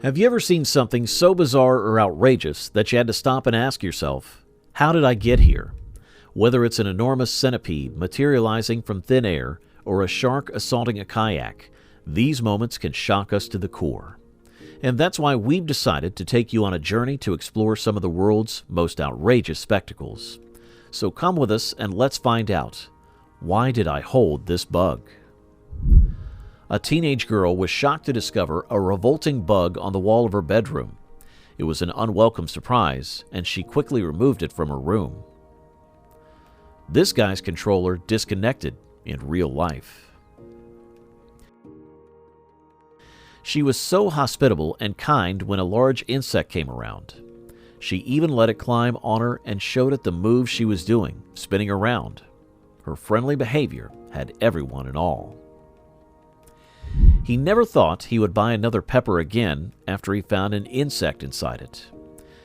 Have you ever seen something so bizarre or outrageous that you had to stop and ask yourself, how did I get here? Whether it's an enormous centipede materializing from thin air or a shark assaulting a kayak, these moments can shock us to the core. And that's why we've decided to take you on a journey to explore some of the world's most outrageous spectacles. So come with us and let's find out, why did I hold this bug? A teenage girl was shocked to discover a revolting bug on the wall of her bedroom. It was an unwelcome surprise, and she quickly removed it from her room. This guy's controller disconnected in real life. She was so hospitable and kind when a large insect came around. She even let it climb on her and showed it the moves she was doing, spinning around. Her friendly behavior had everyone in awe. He never thought he would buy another pepper again after he found an insect inside it.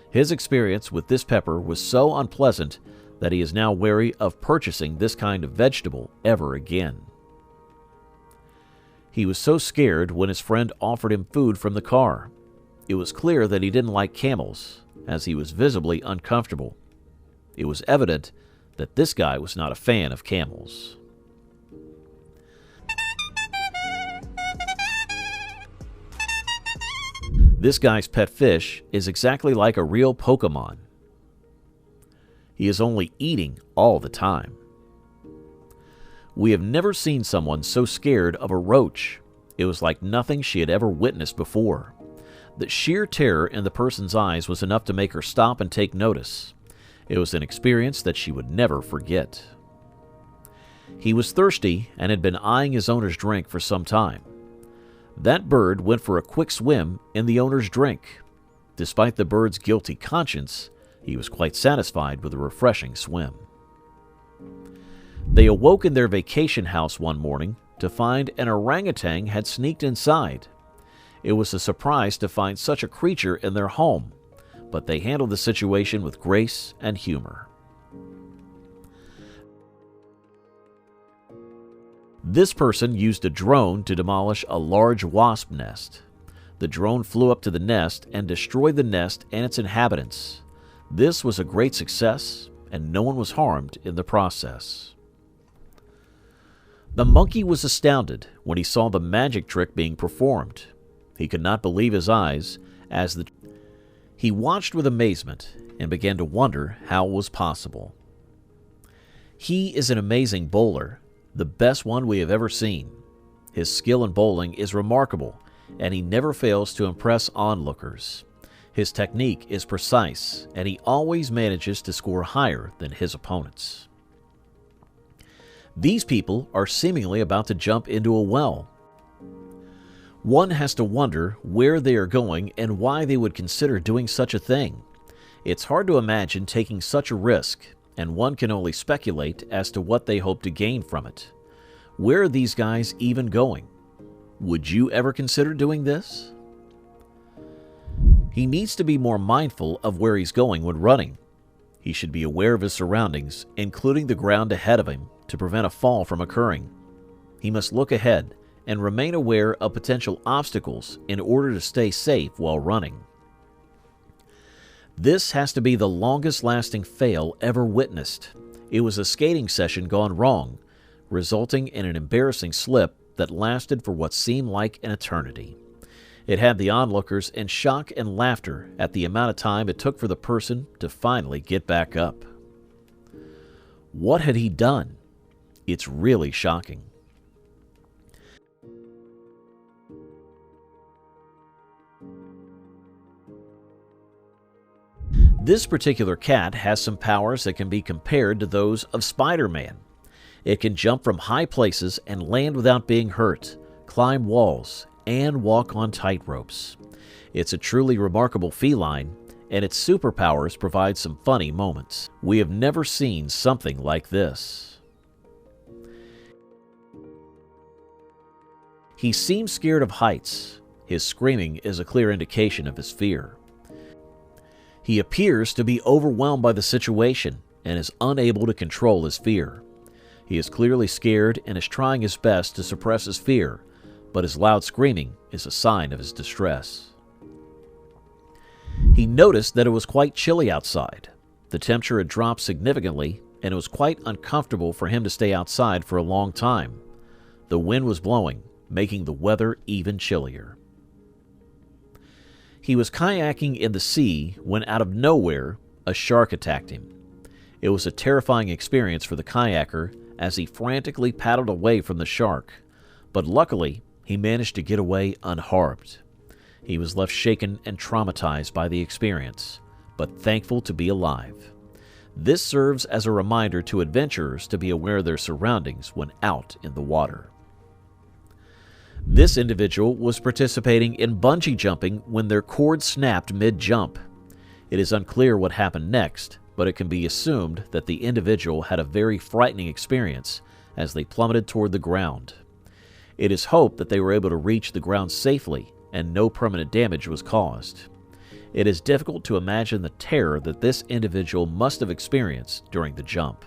His experience with this pepper was so unpleasant that he is now wary of purchasing this kind of vegetable ever again. He was so scared when his friend offered him food from the car. It was clear that he didn't like camels, as he was visibly uncomfortable. It was evident that this guy was not a fan of camels. This guy's pet fish is exactly like a real Pokemon. He is only eating all the time. We have never seen someone so scared of a roach. It was like nothing she had ever witnessed before. The sheer terror in the person's eyes was enough to make her stop and take notice. It was an experience that she would never forget. He was thirsty and had been eyeing his owner's drink for some time. That bird went for a quick swim in the owner's drink. Despite the bird's guilty conscience, he was quite satisfied with the refreshing swim. They awoke in their vacation house one morning to find an orangutan had sneaked inside. It was a surprise to find such a creature in their home, but they handled the situation with grace and humor. This person used a drone to demolish a large wasp nest. The drone flew up to the nest and destroyed the nest and its inhabitants. This was a great success, and no one was harmed in the process. The monkey was astounded when he saw the magic trick being performed. He could not believe his eyes he watched with amazement and began to wonder how it was possible. He is an amazing bowler, the best one we have ever seen. His skill in bowling is remarkable, and he never fails to impress onlookers. His technique is precise, and he always manages to score higher than his opponents. These people are seemingly about to jump into a well. One has to wonder where they are going and why they would consider doing such a thing. It's hard to imagine taking such a risk, and one can only speculate as to what they hope to gain from it. Where are these guys even going? Would you ever consider doing this? He needs to be more mindful of where he's going when running. He should be aware of his surroundings, including the ground ahead of him, to prevent a fall from occurring. He must look ahead and remain aware of potential obstacles in order to stay safe while running. This has to be the longest-lasting fail ever witnessed. It was a skating session gone wrong, resulting in an embarrassing slip that lasted for what seemed like an eternity. It had the onlookers in shock and laughter at the amount of time it took for the person to finally get back up. What had he done? It's really shocking. This particular cat has some powers that can be compared to those of Spider-Man. It can jump from high places and land without being hurt, climb walls, and walk on tight ropes. It's a truly remarkable feline, and its superpowers provide some funny moments. We have never seen something like this. He seems scared of heights. His screaming is a clear indication of his fear. He appears to be overwhelmed by the situation and is unable to control his fear. He is clearly scared and is trying his best to suppress his fear, but his loud screaming is a sign of his distress. He noticed that it was quite chilly outside. The temperature had dropped significantly, and it was quite uncomfortable for him to stay outside for a long time. The wind was blowing, making the weather even chillier. He was kayaking in the sea when out of nowhere, a shark attacked him. It was a terrifying experience for the kayaker as he frantically paddled away from the shark, but luckily he managed to get away unharmed. He was left shaken and traumatized by the experience, but thankful to be alive. This serves as a reminder to adventurers to be aware of their surroundings when out in the water. This individual was participating in bungee jumping when their cord snapped mid-jump. It is unclear what happened next, but it can be assumed that the individual had a very frightening experience as they plummeted toward the ground. It is hoped that they were able to reach the ground safely and no permanent damage was caused. It is difficult to imagine the terror that this individual must have experienced during the jump.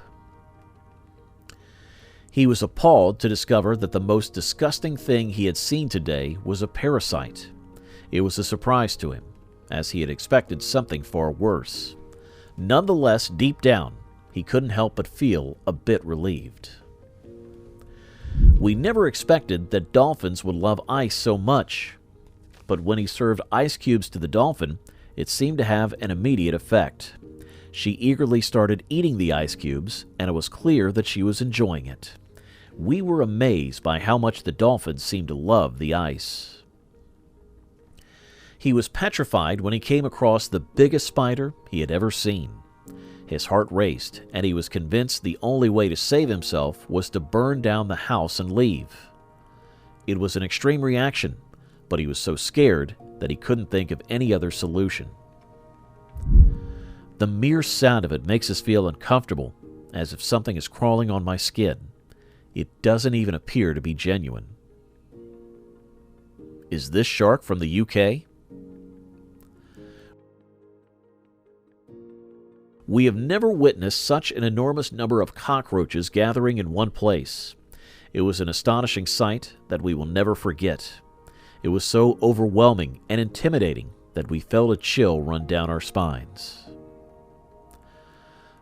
He was appalled to discover that the most disgusting thing he had seen today was a parasite. It was a surprise to him, as he had expected something far worse. Nonetheless, deep down, he couldn't help but feel a bit relieved. We never expected that dolphins would love ice so much, but when he served ice cubes to the dolphin, it seemed to have an immediate effect. She eagerly started eating the ice cubes, and it was clear that she was enjoying it. We were amazed by how much the dolphin seemed to love the ice. He was petrified when he came across the biggest spider he had ever seen. His heart raced, and he was convinced the only way to save himself was to burn down the house and leave. It was an extreme reaction, but he was so scared that he couldn't think of any other solution. The mere sound of it makes us feel uncomfortable, as if something is crawling on my skin. It doesn't even appear to be genuine. Is this shark from the UK? We have never witnessed such an enormous number of cockroaches gathering in one place. It was an astonishing sight that we will never forget. It was so overwhelming and intimidating that we felt a chill run down our spines.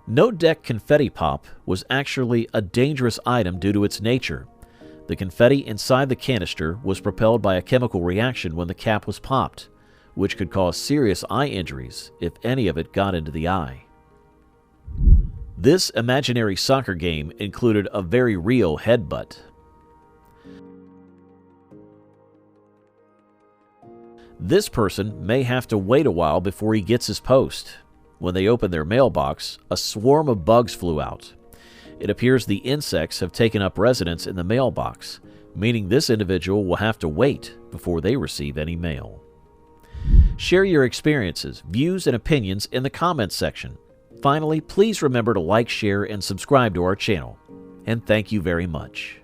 No-deck confetti pop was actually a dangerous item due to its nature. The confetti inside the canister was propelled by a chemical reaction when the cap was popped, which could cause serious eye injuries if any of it got into the eye. This imaginary soccer game included a very real headbutt. This person may have to wait a while before he gets his post. When they opened their mailbox, a swarm of bugs flew out. It appears the insects have taken up residence in the mailbox, meaning this individual will have to wait before they receive any mail. Share your experiences, views, and opinions in the comments section. Finally, please remember to like, share, and subscribe to our channel. And thank you very much.